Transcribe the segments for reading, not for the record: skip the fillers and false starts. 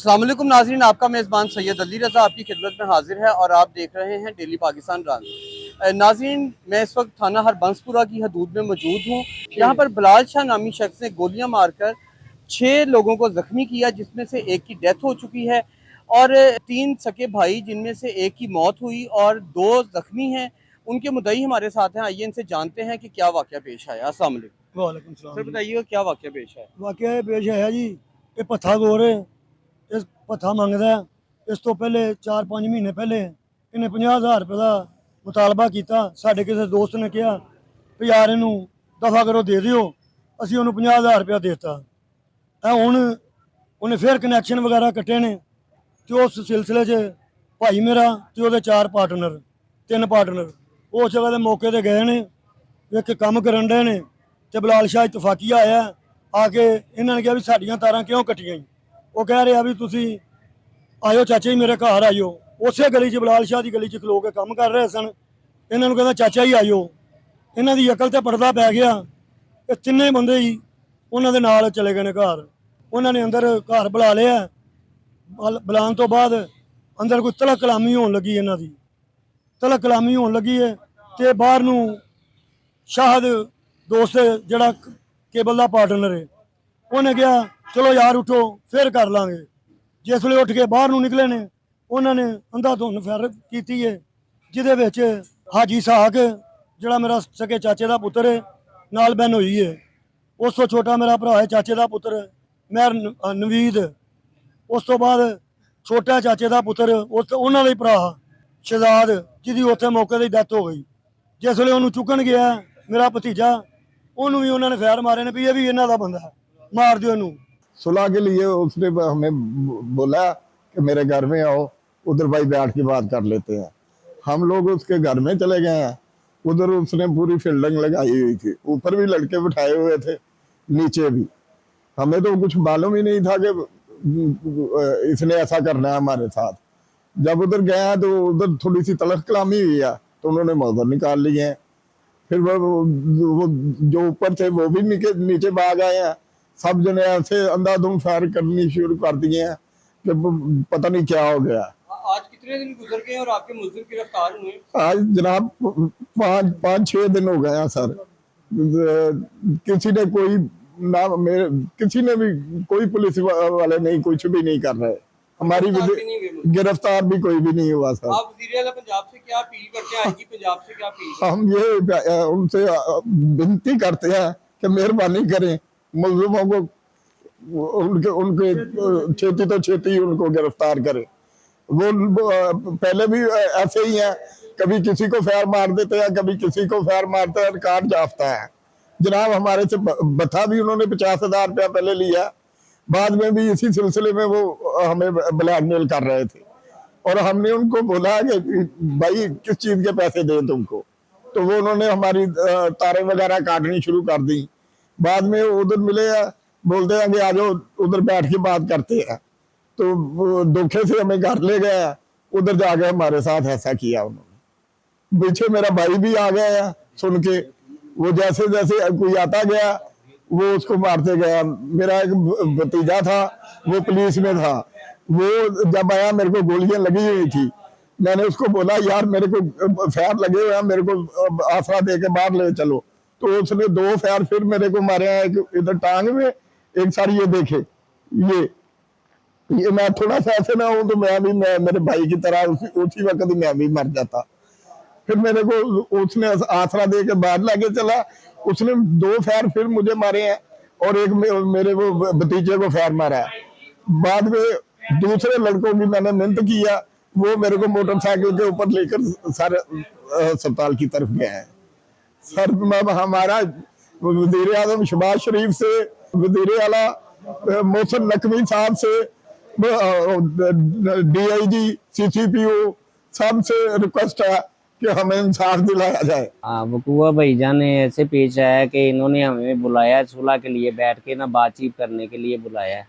अस्सलाम वालेकुम नाज़रीन, आपका मेज़बान सैयद अली रज़ा आपकी खिदमत में हाजिर है और आप देख रहे हैं डेली पाकिस्तान ब्रांच। नाज़रीन, मैं इस वक्त थाना हरबंसपुरा की हदूद में मौजूद हूँ। यहाँ पर बिलाल शाह नामी शख्स ने गोलियाँ मारकर 6 लोगों को ज़ख्मी किया, जिसमें से एक की डेथ हो चुकी है और 3 सके भाई जिनमें से एक की मौत हुई और 2 ज़ख्मी हैं। उनके मुद्दई हमारे साथ हैं, आइए इनसे जानते हैं कि क्या वाक़या पेश आया। अस्सलाम वालेकुम। वालेकुम सलाम सर जी। बताइएगा क्या वाक़या पेश आया? वाकया ये पेश आया जी, ये भत्था गोर है, इस भत्था मंगदा है। इस तो पहले 4-5 महीने पहले इन्हें 50,000 रुपये का मुतालबा किया। साढ़े किसी दोस्त ने कहा भी यार इनू दफा करो दे दियो, असी उन्होंने 50,000 रुपया देता है। हुण उन्हें फिर कनैक्शन वगैरह कट्टे ने तो उस सिलसिले च भाई मेरा तो वो 4 पार्टनर 3 पार्टनर उस जगह के मौके पर गए ने, एक काम करन डे ने तो बिलाल शाह इतफाकिया आया आके इन्होंने कहा भी साड़ियाँ तारां क्यों कट्टियां। वो कह रहा भी तुसी आयो चाचा जी मेरे घर आयो। उस गली च बिलाल शाह की गली च खलो के काम कर रहे सन। इन्होंने कहना चाचा जी आयो, इन्हों की अकल तो पर्दा पै गया। ये तिन्ने बंदे ही उन्होंने नाल चले गए घर। उन्होंने अंदर घर बुला लिया। बुलाने तो बाद अंदर कोई तलक कलामी होने लगी, इन्हों की तलक कलामी होने लगी है तो बाहर नूं शाहद दोस्त जड़ा केबल का पार्टनर है उन्हें कहा चलो यार उठो फिर कर लांगे। जिस वे उठ के बाहर नूं निकले ने उन्होंने अंधाधुंध फैर की है, जिद हाजी साहक जड़ा मेरा सके चाचे का पुत्र है नाल बहन हुई है। उस तो छोटा मेरा भरा है चाचे का पुत्र मेहर नवीद। उस तो बाद छोटा चाचे का पुत्र उस उन्होंने भरा शहजाद जिदी उत्थे मौके की डैथ हो गई। जिस वे उन्होंने चुकन गया मेरा भतीजा उन्होंने भी उन्होंने फैर मारे ने भी ये भी इन्हों का बंदा है, मार दो इनू। सुलह के लिए उसने हमें बोला कि मेरे घर में आओ, उधर भाई बैठ के बात कर लेते हैं। हम लोग उसके घर में चले गए हैं। उधर उसने पूरी फील्डिंग लगाई हुई थी, ऊपर भी लड़के बिठाए हुए थे, नीचे भी। हमें तो कुछ मालूम ही नहीं था कि इसने ऐसा करना है हमारे साथ। जब उधर गया तो उधर थोड़ी सी तलख कलामी हुई है तो उन्होंने मौजर निकाल लिए हैं। फिर वो जो ऊपर थे वो भी नीचे भाग आए हैं। सब जने ऐसे अंधाधुंध फायर करनी शुरू कर दिए हैं कि पता नहीं क्या हो गया। आज कितने दिन गुजर गए और आपके मुलजिम गिरफ्तार हुए? आज जनाब 5-6 दिन हो गए हैं सर। किसी ने कोई ना मेरे किसी ने भी कोई पुलिस वाले नहीं कुछ भी नहीं कर रहे। हमारी गिरफ्तार भी कोई भी नहीं हुआ सर। आप वज़ीर आला पंजाब से क्या अपील करते हैं? आईजी पंजाब से क्या अपील? हम ये उनसे विनती करते हैं कि मेहरबानी करें, मुल्जिमों को उनके उनके छेती तो छेती उनको गिरफ्तार करें। वो पहले भी ऐसे ही हैं, कभी किसी को फैर मार देते हैं, कभी किसी को फैर मारते हैं, रिकॉर्ड जाफता है जनाब। हमारे से बता भी उन्होंने 50,000 रुपया पहले लिया, बाद में भी इसी सिलसिले में वो हमें ब्लैकमेल कर रहे थे और हमने उनको बोला कि भाई किस चीज के पैसे दें तुमको, तो वो उन्होंने हमारी तारें वगैरह काटनी शुरू कर दी। बाद में उधर मिले बोलते हैं कि आ जाओ उधर बैठ के बात करते हैं, तो धोखे से हमें घर ले गया। उधर जाके हमारे साथ ऐसा किया उन्होंने। पीछे मेरा भाई भी आ गया है सुन के, वो जैसे जैसे कोई आता गया वो उसको मारते गया। मेरा एक भतीजा था वो पुलिस में था, वो जब आया मेरे को गोलियां लगी हुई थी। मैंने उसको बोला यार मेरे को फैर लगे हुए हैं, मेरे को आसरा दे के बाहर ले चलो, तो उसने 2 फैर फिर मेरे को मारे हैं, एक इधर टांग में, एक सारी ये देखे ये मैं थोड़ा सा ऐसे ना हूं तो मैं मेरे भाई की तरह उसी वक्त ही मैं भी मर जाता। फिर मेरे को उसने आसरा दे के बाहर लाके चला। उसने 2 फैर फिर मुझे मारे हैं और एक मेरे वो भतीजे को फैर मारा है। बाद में दूसरे लड़कों की मैंने मिहनत किया, वो मेरे को मोटरसाइकिल के ऊपर लेकर सारे अस्पताल की तरफ गए हैं सर। हमारा वज़ीर आज़म शहबाज शरीफ से, वज़ीर आला मोहसिन नकवी साहब से, DIG CCPO सब से रिक्वेस्ट है कि हमें इंसाफ दिलाया जाए। वकुआ भाईजान ने ऐसे पेश आया कि इन्होंने हमें बुलाया सुलह के लिए, बैठ के ना बातचीत करने के लिए बुलाया।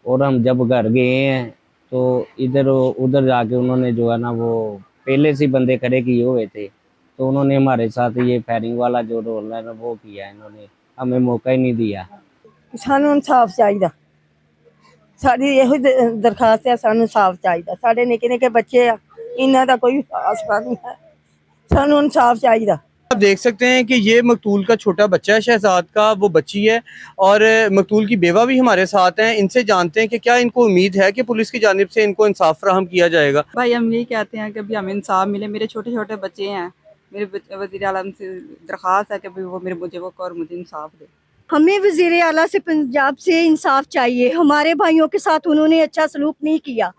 और हम जब घर गए हैं तो इधर उधर जाके उन्होंने जो है ना वो पहले से बंदे खड़े किए हुए थे, तो उन्होंने हमारे साथ ये फायरिंग वाला जो रोल है ना वो किया। इन्होंने हमें मौका ही नहीं दिया। सानू इंसाफ चाहिए। ਸਾਡੀ ਇਹੋ ਦਰਖਾਸਤ ਹੈ, ਸਾਨੂੰ ਇਨਸਾਫ ਚਾਹੀਦਾ। ਸਾਡੇ ਨਿੱਕੇ ਨਿੱਕੇ ਬੱਚੇ ਆ, ਇਹਨਾਂ ਦਾ ਕੋਈ ਆਸਰਾ नहीं है, ਸਾਨੂੰ ਇਨਸਾਫ ਚਾਹੀਦਾ। आप देख सकते हैं कि ये मकतूल का छोटा बच्चा है, शहजाद का वो बच्ची है, और मकतूल की बेवा भी हमारे साथ हैं। इनसे जानते हैं कि क्या इनको उम्मीद है कि पुलिस की जानिब से इनको इंसाफ फराहम किया जाएगा। भाई हम यही कहते हैं कि अभी हमें इंसाफ मिले। मेरे छोटे छोटे बच्चे हैं, मेरे वज़ीर आलम से दरख्वास्त है कि भाई वो मुझे इंसाफ दे। हमें वज़ीर आला से पंजाब से इंसाफ चाहिए। हमारे भाइयों के साथ उन्होंने अच्छा सलूक नहीं किया,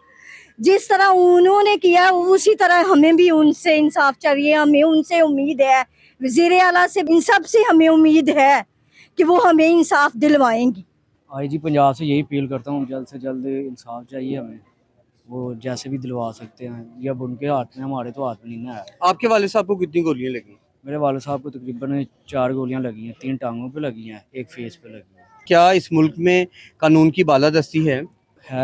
जिस तरह उन्होंने किया उसी तरह हमें भी उनसे इंसाफ चाहिए। हमें उनसे उम्मीद है, वज़ीर आला से, इन सब से हमें उम्मीद है कि वो हमें इंसाफ दिलवाएंगी। आईजी पंजाब से यही अपील करता हूँ, जल्द से जल्द इंसाफ चाहिए हमें, वो जैसे भी दिलवा सकते हैं। जब उनके हाथ में, हमारे तो हाथ में नहीं ना है। आपके वाले साहब को कितनी गोलियां लगी? मेरे वाले साहब को तकरीबन 4 गोलियां लगी हैं, 3 टांगों पे लगी हैं, एक फेस पे लगी है। क्या इस मुल्क में कानून की बालादस्ती है?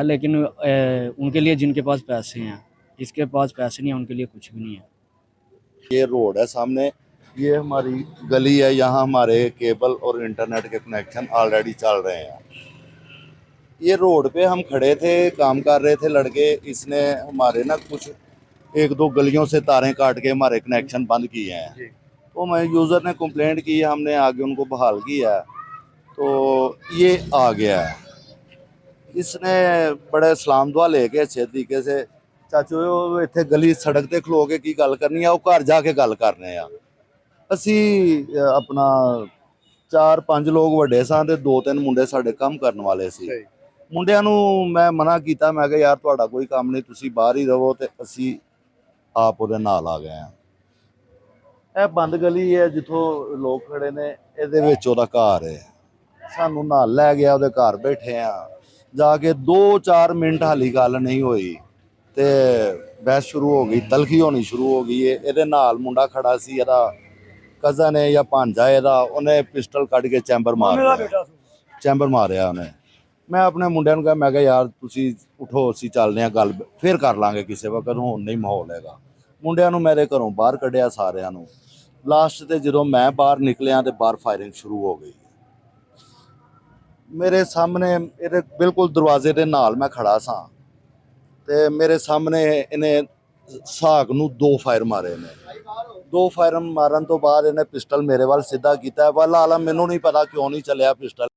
लेकिन उनके लिए जिनके पास पैसे हैं, जिसके पास पैसे नहीं है उनके लिए कुछ भी नहीं है। ये रोड है सामने, ये हमारी गली है, यहाँ हमारे केबल और इंटरनेट के कनेक्शन ऑलरेडी चल रहे हैं। ये रोड पे हम खड़े थे, काम कर रहे थे लड़के, इसने हमारे ना कुछ 1-2 गलियों से तारें काट के हमारे कनेक्शन बंद किए हैं। तो मैं यूज़र ने कंप्लेंट की, हमने आगे उनको बहाल किया, तो ये आ गया है। इसने बड़े सलाम दुआ लेके अच्छे तरीके से, चाचू इत्थे गली सड़क ते खलो के की गल करनी है, वो घर जाके गल करने आ। ਅਸੀਂ ਆਪਣਾ 4-5 ਲੋਕ ਵੱਡੇ ਸਾਂ ਤੇ 2-3 ਮੁੰਡੇ ਸਾਡੇ ਕੰਮ ਕਰਨ ਵਾਲੇ ਸੀ। ਮੁੰਡਿਆਂ ਨੂੰ ਮੈਂ ਮਨਾ ਕੀਤਾ, ਮੈਂ ਕਿਹਾ ਯਾਰ ਤੁਹਾਡਾ ਕੋਈ ਕੰਮ ਨਹੀਂ, ਤੁਸੀਂ ਬਾਹਰ ਹੀ ਰਹੋ, ਤੇ ਅਸੀਂ ਆਪ ਉਹਦੇ ਨਾਲ ਆ ਗਏ ਆ। ਇਹ ਬੰਦ ਗਲੀ ਹੈ ਜਿੱਥੋਂ ਲੋਕ ਖੜੇ ਨੇ, ਇਹਦੇ ਵਿੱਚ ਉਹਦਾ ਘਰ ਹੈ। ਸਾਨੂੰ ਨਾਲ ਲੈ ਗਿਆ, ਉਹਦੇ ਘਰ ਬੈਠੇ ਆ, ਜਾ ਕੇ 2-4 ਮਿੰਟ ਹਾਲੀ ਗੱਲ ਨਹੀਂ ਹੋਈ ਤੇ ਬਹਿਸ ਸ਼ੁਰੂ ਹੋ ਗਈ, ਤਲਖੀ ਹੋਣੀ ਸ਼ੁਰੂ ਹੋ ਗਈ। ਇਹਦੇ ਨਾਲ ਮੁੰਡਾ ਖੜਾ ਸੀ, ਇਹਦਾ ਕਜ਼ਨ ਹੈ ਜਾਂ ਭਾਂਜਾ ਇਹਦਾ, ਉਹਨੇ ਪਿਸਟਲ ਕੱਢ ਕੇ ਚੈਂਬਰ ਮਾਰਿਆ ਉਹਨੇ। ਮੈਂ ਆਪਣੇ ਮੁੰਡਿਆਂ ਨੂੰ ਕਿਹਾ, ਮੈਂ ਕਿਹਾ ਯਾਰ ਤੁਸੀਂ ਉਠੋ, ਅਸੀਂ ਚੱਲਦੇ ਹਾਂ, ਗੱਲ ਫਿਰ ਕਰ ਲਾਂਗੇ ਕਿਸੇ ਵਕਤ, ਹੁਣ ਨਹੀਂ ਮਾਹੌਲ ਹੈਗਾ। ਮੁੰਡਿਆਂ ਨੂੰ ਮੇਰੇ ਘਰੋਂ ਬਾਹਰ ਕੱਢਿਆ ਸਾਰਿਆਂ ਨੂੰ। ਲਾਸਟ ਤੇ ਜਦੋਂ ਮੈਂ ਬਾਹਰ ਨਿਕਲਿਆ ਤੇ ਬਾਹਰ ਫਾਇਰਿੰਗ ਸ਼ੁਰੂ ਹੋ ਗਈ ਮੇਰੇ ਸਾਹਮਣੇ। ਇਹਦੇ ਬਿਲਕੁਲ ਦਰਵਾਜ਼ੇ ਦੇ ਨਾਲ ਮੈਂ ਖੜਾ ਸਾਂ ਤੇ ਮੇਰੇ ਸਾਹਮਣੇ ਇਹਨੇ ਸਾਗ ਨੂੰ 2 ਫਾਇਰ ਮਾਰੇ ਨੇ। 2 ਫਾਇਰ ਮਾਰਨ ਤੋਂ ਬਾਅਦ ਇਹਨੇ ਪਿਸਟਲ ਮੇਰੇ ਵੱਲ ਸਿੱਧਾ ਕੀਤਾ। ਵੱਲ ਆਲਮ ਮੈਨੂੰ ਨਹੀਂ ਪਤਾ ਕਿਉਂ ਨਹੀਂ ਚੱਲਿਆ ਪਿਸਟਲ।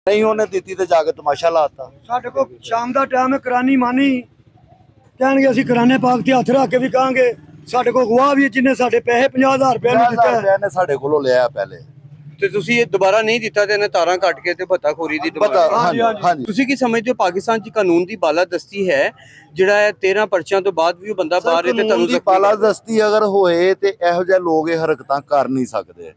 नहीं ਉਹਨੇ ਦਿੱਤੀ ਤੇ ਜਾ ਕੇ ਤਮਾਸ਼ਾ ਲਾਤਾ। ਸਾਡੇ ਕੋਲ ਸ਼ਾਮ ਦਾ ਟਾਈਮ ਹੈ, ਕਰਾਨੀ ਮਾਨੀ ਕਹਿਣਗੇ, ਅਸੀਂ ਕਰਾਨੇ ਪਾਕ ਤੇ ਹੱਥ ਰੱਖ ਕੇ ਵੀ ਕਹਾਂਗੇ। ਸਾਡੇ ਕੋਲ ਗਵਾਹ ਵੀ ਜਿੰਨੇ ਸਾਡੇ ਪੈਸੇ 50,000 ਰੁਪਏ ਨੂੰ ਦਿੱਤਾ ਹੈ, ਇਹਨੇ ਸਾਡੇ ਕੋਲੋਂ ਲਿਆ ਪਹਿਲੇ। ਤੇ ਤੁਸੀਂ ਇਹ ਦੁਬਾਰਾ ਨਹੀਂ ਦਿੱਤਾ ਤੇ ਇਹਨੇ ਤਾਰਾਂ ਕੱਟ ਕੇ ਤੇ ਭੱਤਾਖੋਰੀ ਦੀ ਪਤਾ ਹਾਂਜੀ। ਤੁਸੀਂ ਕੀ ਸਮਝਦੇ ਹੋ ਪਾਕਿਸਤਾਨ 'ਚ ਕਾਨੂੰਨ ਦੀ ਬਾਲਾਦਸਤੀ ਹੈ, ਜਿਹੜਾ ਹੈ 13 ਪਰਚਿਆਂ ਤੋਂ ਬਾਅਦ ਵੀ ਉਹ ਬੰਦਾ ਬਾਹਰ ਹੈ ਤੇ ਤੁਹਾਨੂੰ ਜ਼ਖਮੀ ਬਾਲਾਦਸਤੀ ਅਗਰ ਹੋਏ ਤੇ ਇਹੋ ਜਿਹੇ ਲੋਕ ਇਹ ਹਰਕਤਾਂ ਕਰ ਨਹੀਂ ਸਕਦੇ।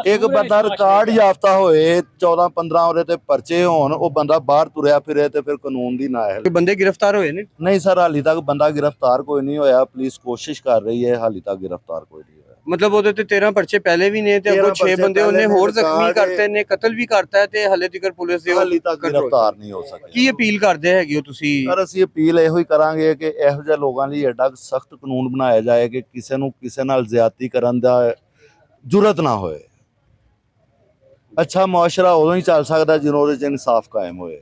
ਇੱਕ ਬੰਦਾ ਰਿਕਾਰਡ ਯਾਫਤਾ ਹੋਏ, 14-15 ਉਹਦੇ ਤੇ ਪਰਚੇ ਹੋਣ, ਉਹ ਬੰਦਾ ਬਾਹਰ ਤੁਰਿਆ ਫਿਰੇ ਤੇ ਫਿਰ ਕਾਨੂੰਨ ਦੀ ਨਾ ਹੈ। ਬੰਦੇ ਗ੍ਰਿਫਤਾਰ ਹੋਏ ਨੇ? ਨਹੀਂ ਸਰ, ਹਾਲੀ ਤੱਕ ਬੰਦਾ ਗ੍ਰਿਫਤਾਰ ਕੋਈ ਨਹੀਂ ਹੋਇਆ। ਪੁਲਿਸ ਕੋਸ਼ਿਸ਼ ਕਰ ਰਹੀ ਹੈ, ਹਾਲੀ ਤੱਕ ਗ੍ਰਿਫਤਾਰ ਕੋਈ ਨਹੀਂ ਹੋਇਆ। ਮਤਲਬ ਉਹਦੇ ਤੇ 13 ਪਰਚੇ ਪਹਿਲੇ ਵੀ ਨੇ ਤੇ ਅੱਗੋਂ 6 ਬੰਦੇ ਉਹਨੇ ਹੋਰ ਜ਼ਖਮੀ ਕਰਤੇ ਨੇ, ਕਤਲ ਵੀ ਕਰਤਾ ਤੇ ਹਾਲੇ ਤੱਕ ਪੁਲਿਸ ਦੇ ਹਾਲੀ ਤੱਕ ਗ੍ਰਿਫਤਾਰ ਨਹੀਂ ਹੋ ਸਕਿਆ। ਕੀ ਅਪੀਲ ਕਰਦੇ ਹੈਗੇ ਹੋ ਤੁਸੀਂ? ਸਰ ਅਸੀਂ ਅਪੀਲ ਇਹੋ ਹੀ ਕਰਾਂਗੇ ਕਿ ਇਹੋ ਜਿਹੇ ਲੋਕਾਂ ਲਈ ਐਡਾ ਸਖਤ ਕਾਨੂੰਨ ਬਣਾਇਆ ਜਾਏ ਕਿ ਕਿਸੇ ਨੂੰ ਕਿਸੇ ਨਾਲ ਜ਼ਿਆਦਤੀ ਕਰਨ ਦਾ ਜੁਰਤ ਨਾ ਹੋਏ। ਅੱਛਾ ਮੁਆਸ਼ਰਾ ਉਦੋਂ ਹੀ ਚੱਲ ਸਕਦਾ ਜਦੋਂ ਉਹਦੇ 'ਚ ਇਨਸਾਫ ਕਾਇਮ ਹੋਏ।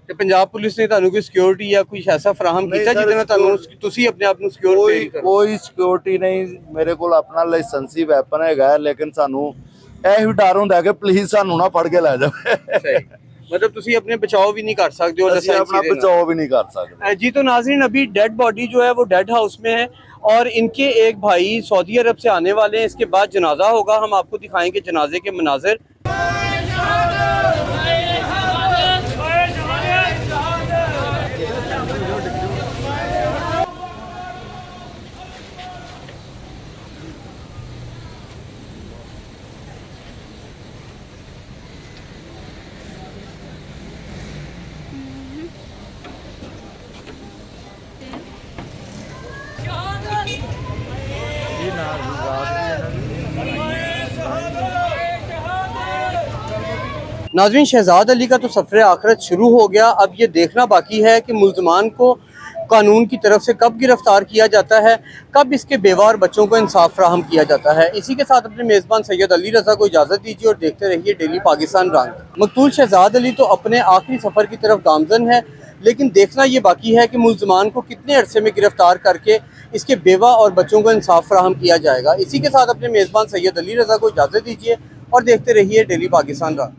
ਤੇ ਪੰਜਾਬ ਪੁਲਿਸ ਨੇ ਤੁਹਾਨੂੰ ਕੋਈ ਸਿਕਿਉਰਿਟੀ ਜਾਂ ਕੁਝ ਐਸਾ ਫਰਾਹਮ ਨਹੀਂ ਕੀਤਾ ਸਰ, ਜਿਹਦੇ ਨਾਲ ਤੁਹਾਨੂੰ ਤੁਸੀਂ ਆਪਣੇ ਆਪ ਨੂੰ ਸਿਕਿਉਰ ਫੀਲ ਕਰੋ? ਕੋਈ ਸਿਕਿਉਰਿਟੀ ਨਹੀਂ, ਮੇਰੇ ਕੋਲ ਆਪਣਾ ਲਾਇਸੈਂਸੀ ਵੈਪਨ ਹੈਗਾ, ਲੇਕਿਨ ਸਾਨੂੰ ਇਹ ਵੀ ਡਰ ਹੁੰਦਾ ਕਿ ਪਲੀਜ਼ ਸਾਨੂੰ ਨਾ ਫੜ ਕੇ ਲੈ ਜਾਵੇ। सही मतलब तुसी अपने बचाव भी नहीं कर सकते हो ਅਸੀਂ ਆਪਣਾ ਬਚਾਓ ਵੀ नहीं कर सकते। जी तो नाज़रीन अभी डेड बॉडी जो है वो डेड हाउस में है और इनके एक भाई सऊदी अरब से आने वाले हैं। इसके बाद जनाजा होगा, हम आपको दिखाएंगे जनाजे के मनाजिर। नाज़रीन शहजाद अली का तो सफ़र आखिरत शुरू हो गया। अब ये देखना बाकी है कि मुल्ज़मान को कानून की तरफ से कब गिरफ़्तार किया जाता है, कब इसके बेवा और बच्चों को इंसाफ फराहम किया जाता है। इसी के साथ अपने मेज़बान सैयद अली रज़ा को इजाज़त दीजिए और देखते रहिए डेली पाकिस्तान रंग। मकतूल शहजाद अली तो अपने आखिरी सफ़र की तरफ गामज़न है, लेकिन देखना ये बाकी है कि मुल्ज़मान को कितने अरसे में गिरफ़्तार करके इसके बेवा और बच्चों को इंसाफ फराहम किया जाएगा। इसी के साथ अपने मेज़बान सैयद अली रज़ा को इजाज़त दीजिए और देखते रहिए डेली पाकिस्तान रंग।